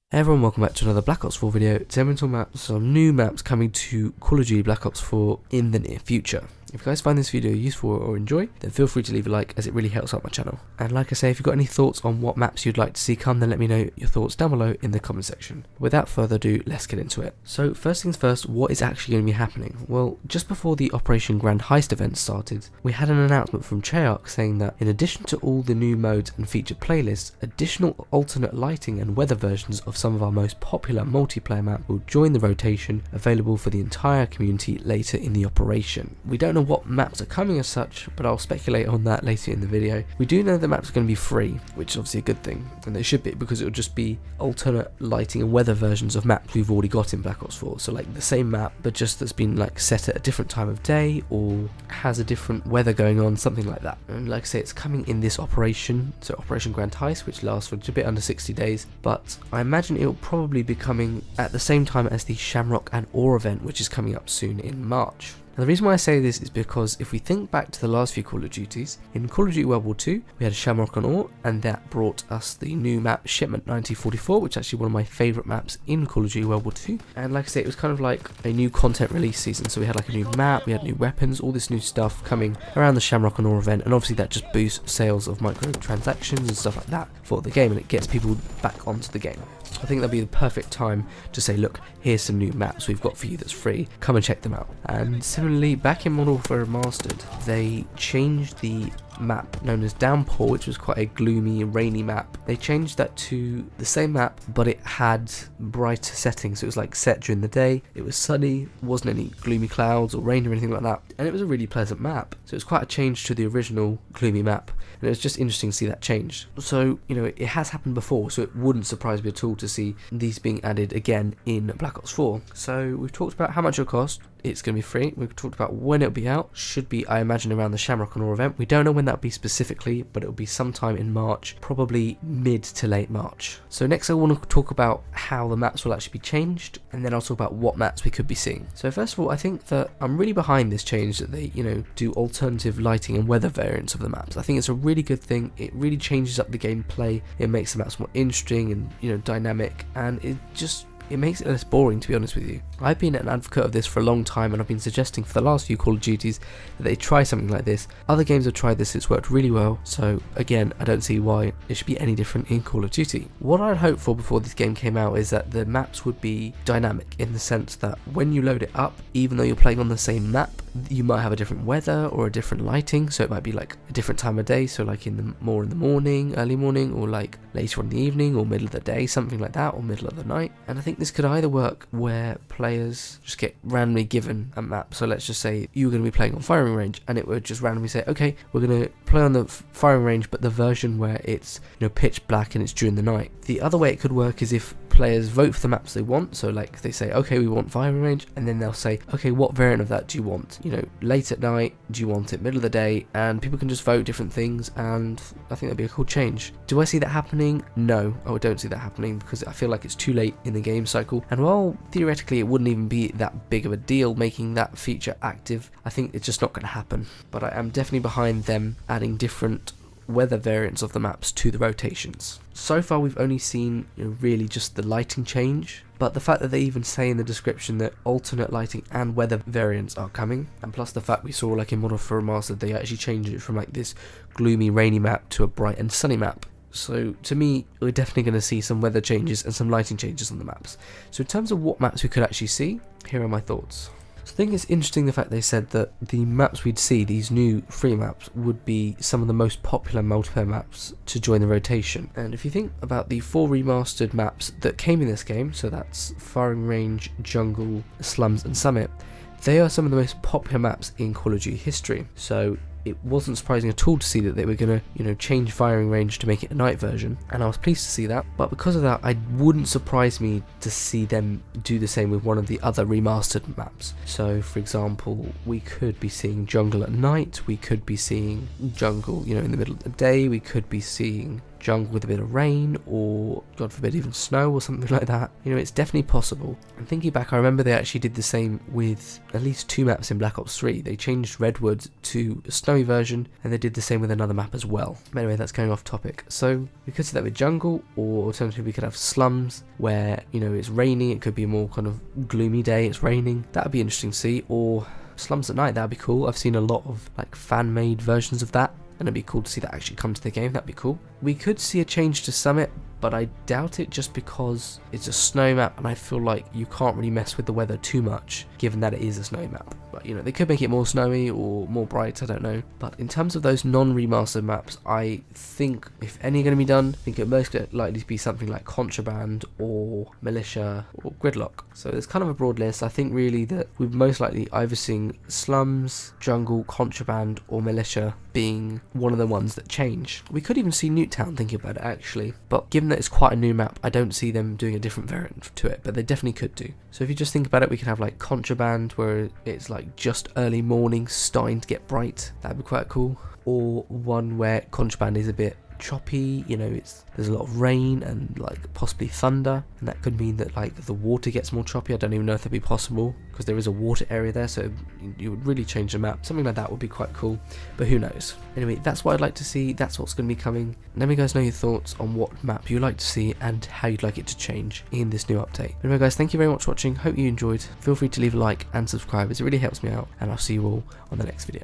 Hey everyone, welcome back to another Black Ops 4 video. Today I'm talking about some new maps coming to Call of Duty Black Ops 4 in the near future. If you guys find this video useful or enjoy, then feel free to leave a like as it really helps out my channel. And like I say, if you've got any thoughts on what maps you'd like to see come, then let me know your thoughts down below in the comment section. Without further ado, let's get into it. So first things first, what is actually going to be happening? Well, just before the Operation Grand Heist event started, we had an announcement from Treyarch saying that in addition to all the new modes and featured playlists, additional alternate lighting and weather versions of some of our most popular multiplayer maps will join the rotation, available for the entire community later in the operation. We don't know what maps are coming as such, but I'll speculate on that later in the video. We do know the maps are going to be free, which is obviously a good thing, and they should be, because it will just be alternate lighting and weather versions of maps we've already got in Black Ops 4. So like the same map, but just that's been like set at a different time of day or has a different weather going on, something like that. And like I say, it's coming in this operation, so Operation Grand Heist, which lasts for a bit under 60 days, but I imagine it will probably be coming at the same time as the Shamrock and Ore event, which is coming up soon in March. Now, the reason why I say this is because if we think back to the last few Call of Duties, in Call of Duty World War II, we had Shamrock and Ore, and that brought us the new map Shipment 1944, which is actually one of my favourite maps in Call of Duty World War II. And like I say, it was kind of like a new content release season, so we had like a new map, we had new weapons, all this new stuff coming around the Shamrock and Ore event, and obviously that just boosts sales of microtransactions and stuff like that for the game, and it gets people back onto the game. I think that'd be the perfect time to say, look, here's some new maps we've got for you that's free, come and check them out. And similarly, back in Modern Warfare Remastered, they changed the map known as Downpour, which was quite a gloomy, rainy map. They changed that to the same map, but it had brighter settings. It was like set during the day, it was sunny, wasn't any gloomy clouds or rain or anything like that, and it was a really pleasant map. So it was quite a change to the original gloomy map, and it was just interesting to see that change. So, you know, it has happened before, so it wouldn't surprise me at all to see these being added again in Black Ops 4. So we've talked about how much it'll cost. It's going to be free. We've talked about when it'll be out. Should be, I imagine, around the Shamrock and Ore event. We don't know when that'll be specifically, but it'll be sometime in March, probably mid to late March. So next I want to talk about how the maps will actually be changed, and then I'll talk about what maps we could be seeing. So first of all, I think that I'm really behind this change that they, do alternative lighting and weather variants of the maps. I think it's a really good thing. It really changes up the gameplay. It makes the maps more interesting and, dynamic, and it makes it less boring, to be honest with you. I've been an advocate of this for a long time, and I've been suggesting for the last few Call of Duties that they try something like this. Other games have tried this, it's worked really well, so again, I don't see why it should be any different in Call of Duty. What I'd hoped for before this game came out is that the maps would be dynamic, in the sense that when you load it up, even though you're playing on the same map, you might have a different weather or a different lighting, so it might be like a different time of day, so like more in the morning, early morning, or like later in the evening, or middle of the day, something like that, or middle of the night. And I think this could either work where players just get randomly given a map. So let's just say you're going to be playing on firing range, and it would just randomly say, okay, we're going to play on the firing range, but the version where it's pitch black and it's during the night. The other way it could work is if players vote for the maps they want. So like they say, okay, we want firing range, and then they'll say, okay, what variant of that do you want? Late at night, do you want it middle of the day? And people can just vote different things, and I think that'd be a cool change. Do I see that happening? No, I don't see that happening, because I feel like it's too late in the game cycle, and while theoretically it wouldn't even be that big of a deal making that feature active, I think it's just not going to happen. But I am definitely behind them adding different weather variants of the maps to the rotations. So far we've only seen really just the lighting change, but the fact that they even say in the description that alternate lighting and weather variants are coming, and plus the fact we saw like in Modern Warfare Remastered they actually changed it from like this gloomy rainy map to a bright and sunny map. So to me, we're definitely going to see some weather changes and some lighting changes on the maps. So in terms of what maps we could actually see, here are my thoughts. I think it's interesting the fact they said that the maps we'd see, these new free maps, would be some of the most popular multiplayer maps to join the rotation. And if you think about the 4 remastered maps that came in this game, so that's Firing Range, Jungle, Slums and Summit, they are some of the most popular maps in Call of Duty history. So it wasn't surprising at all to see that they were going to, change Firing Range to make it a night version, and I was pleased to see that. But because of that, it wouldn't surprise me to see them do the same with one of the other remastered maps. So, for example, we could be seeing Jungle at night, we could be seeing Jungle, in the middle of the day, we could be seeing jungle with a bit of rain, or God forbid even snow or something like that. You know, it's definitely possible. And thinking back, I remember they actually did the same with at least 2 maps in Black Ops 3. They changed Redwood to a snowy version, and they did the same with another map as well. But anyway, that's going off topic. So we could see that with jungle, or alternatively we could have slums where, you know, it's raining. It could be a more kind of gloomy day, it's raining. That would be interesting to see. Or slums at night, that would be cool. I've seen a lot of like fan-made versions of that, and it'd be cool to see that actually come to the game. That'd be cool. We could see a change to Summit, but I doubt it, just because it's a snow map and I feel like you can't really mess with the weather too much given that it is a snow map. But you know, they could make it more snowy or more bright, I don't know. But in terms of those non-remastered maps, I think if any are going to be done, I think it most likely to be something like Contraband or Militia or Gridlock. So there's kind of a broad list. I think really that we're most likely either seeing Slums, Jungle, Contraband or Militia being one of the ones that change. We could even see Newtown, thinking about it actually, but given that it's quite a new map, I don't see them doing a different variant to it, but they definitely could do. So if you just think about it, we could have like Contraband where it's like just early morning starting to get bright. That'd be quite cool. Or one where Contraband is a bit choppy, you know, there's a lot of rain and like possibly thunder, and that could mean that like the water gets more choppy. I don't even know if that'd be possible because there is a water area there, so you would really change the map. Something like that would be quite cool, but who knows. Anyway, that's what I'd like to see. That's what's going to be coming. Let me guys know your thoughts on what map you'd like to see and how you'd like it to change in this new update. Anyway guys, thank you very much for watching. Hope you enjoyed. Feel free to leave a like and subscribe as it really helps me out, and I'll see you all on the next video.